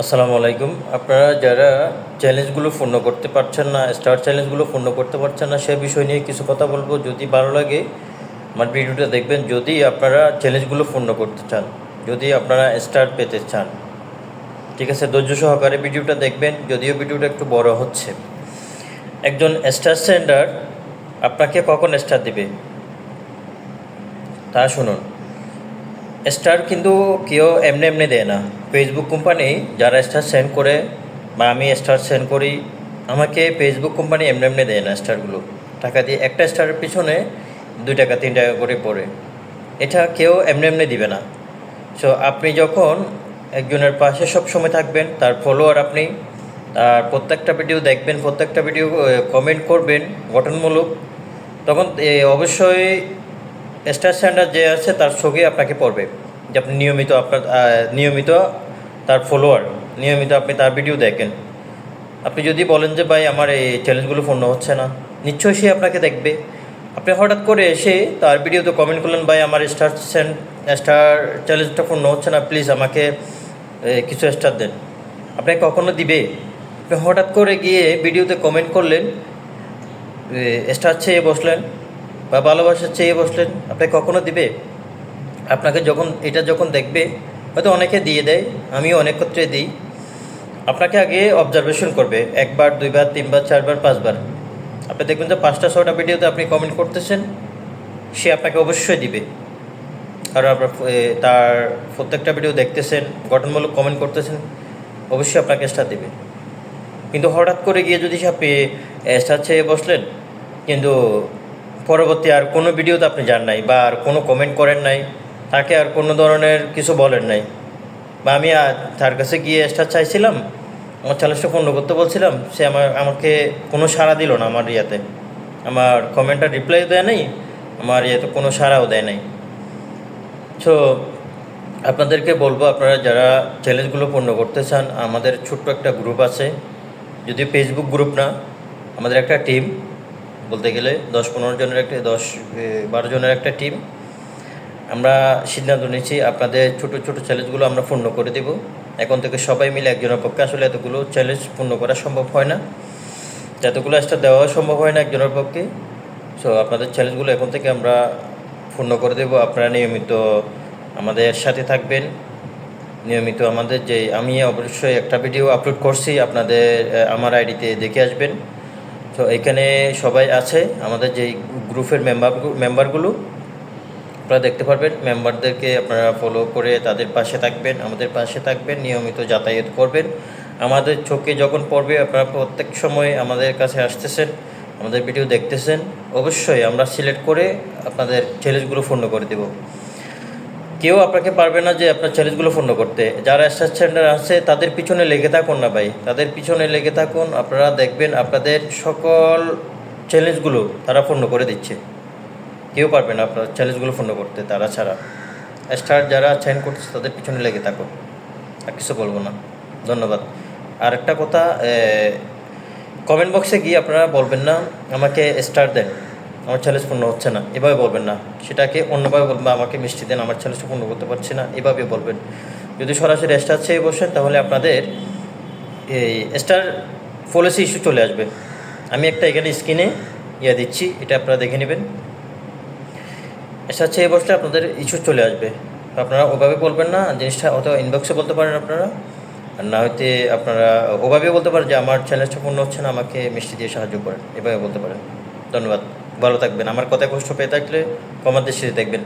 আসসালামু আলাইকুম। আপনারা যারা চ্যালেঞ্জগুলো পূর্ণ করতে পারছেন না, স্টার চ্যালেঞ্জগুলো পূর্ণ করতে পারছেন না, সে বিষয় নিয়ে কিছু কথা বলবো। যদি ভালো লাগে আমার ভিডিওটা দেখবেন। যদি আপনারা চ্যালেঞ্জগুলো পূর্ণ করতে চান, যদি আপনারা স্টার পেতে চান, ঠিক আছে, ধৈর্য সহকারে ভিডিওটা দেখবেন। যদিও ভিডিওটা একটু বড় হচ্ছে। একজন স্টার সেন্ডার আপনাকে কখন স্টার দিবে তা শুনুন। স্টার কিন্তু কেউ এমনি এমনি দেয় না। ফেসবুক কোম্পানি যারা স্টার সেন্ড করে বা আমি স্টার সেন্ড করি, আমাকে ফেসবুক কোম্পানি এমনি এমনি দেয় না স্টারগুলো। টাকা দিয়ে একটা স্টারের পিছনে 2 টাকা 3 টাকা করে পড়ে। এটা কেউ এমনি এমনি দিবে না। সো আপনি যখন একজনের পাশে সব সময় থাকবেন, তার ফলোয়ার আপনি, তার প্রত্যেকটা ভিডিও দেখবেন, প্রত্যেকটা ভিডিও কমেন্ট করবেন গঠনমূলক, তখন অবশ্যই স্টার সেন্ডার যে আছে তার ছবি আপনাকে পড়বে যে আপনি নিয়মিত তার ফলোয়ার, নিয়মিত আপনি তার ভিডিও দেখেন। আপনি যদি বলেন যে ভাই আমার এই চ্যালেঞ্জগুলো পূর্ণ হচ্ছে না, নিশ্চয়ই সে আপনাকে দেখবে। আপনি হঠাৎ করে এসে তার ভিডিওতে কমেন্ট করলেন, ভাই আমার স্টার চ্যালেঞ্জটা পূর্ণ হচ্ছে না, প্লিজ আমাকে কিছু স্টার দেন। আপনাকে কখনো দিবে? আপনি হঠাৎ করে গিয়ে ভিডিওতে কমেন্ট করলেন, স্টার চেয়ে বসলেন বা ভালোবাসা চেয়ে বসলেন, আপনাকে কখনো দিবে? আপনাকে যখন দেখবে, হয়তো অনেকে দিয়ে দেয়, আমিও অনেক ক্ষেত্রে দিই। আপনাকে আগে অবজারভেশন করবে, 1বার 2বার 3বার 4বার 5বার। আপনি দেখবেন যে 5টা 6টা ভিডিওতে আপনি কমেন্ট করতেছেন, সে আপনাকে অবশ্যই দিবে। কারণ আপনার তার প্রত্যেকটা ভিডিও দেখতেছেন, গঠনমূলক কমেন্ট করতেছেন, অবশ্যই আপনাকে স্টার দেবে। কিন্তু হঠাৎ করে গিয়ে যদি আপনি স্টার চেয়ে বসলেন, কিন্তু পরবর্তী আর কোনো ভিডিওতে আপনি যান নাই বা আর কোনো কমেন্ট করেন নাই, তাকে আর কোনো ধরনের কিছু বলেন নাই, বা আমি তার কাছে গিয়ে স্টার চাইছিলাম, আমার চ্যালেঞ্জটা পূর্ণ করতে বলছিলাম, সে আমাকে কোনো সাড়া দিল না, আমার আমার কমেন্টটা রিপ্লাই দেয় নাই, আমার কোনো সাড়াও দেয় নাই। সো আপনাদেরকে বলবো, আপনারা যারা চ্যালেঞ্জগুলো পূর্ণ করতে চান, আমাদের ছোট্ট একটা গ্রুপ আছে, যদিও ফেসবুক গ্রুপ না, আমাদের একটা টিম, বলতে গেলে 10-12 জনের একটা টিম। আমরা সিদ্ধান্ত নিয়েছি আপনাদের ছোট ছোট চ্যালেঞ্জগুলো আমরা পূর্ণ করে দেব। এখন থেকে সবাই মিলে, একজনের পক্ষে আসলে এতগুলো চ্যালেঞ্জ পূর্ণ করা সম্ভব হয় না, যতগুলো স্টার দেওয়া সম্ভব হয় না একজনের পক্ষে। সো আপনাদের চ্যালেঞ্জগুলো এখন থেকে আমরা পূর্ণ করে দেব। আপনারা নিয়মিত আমাদের সাথে থাকবেন, নিয়মিত আমাদের আমি অবশ্যই একটা ভিডিও আপলোড করছি, আপনাদের আমার আইডিতে দেখে আসবেন। তো এখানে সবাই আছে, আমাদের যেই গ্রুপের মেম্বারগুলো আপনারা দেখতে পারবেন। মেম্বারদেরকে আপনারা ফলো করে তাদের পাশে থাকবেন, আমাদের পাশে থাকবেন, নিয়মিত যাতায়াত করবেন। আমাদের চোখে যখন পড়বে, আপনারা প্রত্যেক সময় আমাদের কাছে আসতেছেন, আমাদের ভিডিও দেখতেছেন, অবশ্যই আমরা সিলেক্ট করে আপনাদের চ্যালেঞ্জগুলো পূর্ণ করে দেব। কেউ আপনাকে পারবে না যে আপনার চ্যালেঞ্জগুলো পূর্ণ করতে। যারা স্টার সেন্টার আছে তাদের পিছনে লেগে থাকুন না ভাই, তাদের পিছনে লেগে থাকুন। আপনারা দেখবেন আপনাদের সকল চ্যালেঞ্জগুলো তারা পূর্ণ করে দিচ্ছে। কেউ পারবে না আপনার চ্যালেঞ্জগুলো পূর্ণ করতে তারা ছাড়া। স্টার যারা সেন্ড করছে তাদের পিছনে লেগে থাকুন, আর কিছু বলবো না। ধন্যবাদ। আর একটা কথা, কমেন্ট বক্সে গিয়ে আপনারা বলবেন না আমাকে স্টার দেন, আমার চ্যালেঞ্জ পূর্ণ হচ্ছে না, এভাবে বলবেন না। সেটাকে অন্যভাবে বলবেন, আমাকে মিষ্টি দেন, আমার চ্যালেঞ্জটা পূর্ণ করতে পারছি না, এভাবে বলবেন। যদি সরাসরি স্টার চেয়ে বসেন, তাহলে আপনাদের এই স্টার পলিসি ইস্যু চলে আসবে। আমি একটা এখানে স্ক্রিনে দিচ্ছি, এটা আপনারা দেখে নেবেন। স্টার চেয়ে বসলে আপনাদের ইস্যু চলে আসবে। আপনারা ওভাবে বলবেন না জিনিসটা, অথবা ইনবক্সে বলতে পারেন আপনারা, আর না হয়তো আপনারা ওভাবে বলতে পারেন যে আমার চ্যালেঞ্জটা পূর্ণ হচ্ছে না, আমাকে মিষ্টি দিয়ে সাহায্য করেন, এভাবে বলতে পারেন। ধন্যবাদ, ভালো থাকবেন। আমার কথায় কষ্ট পেয়ে থাকলে কমার দৃষ্টিতে দেখবেন।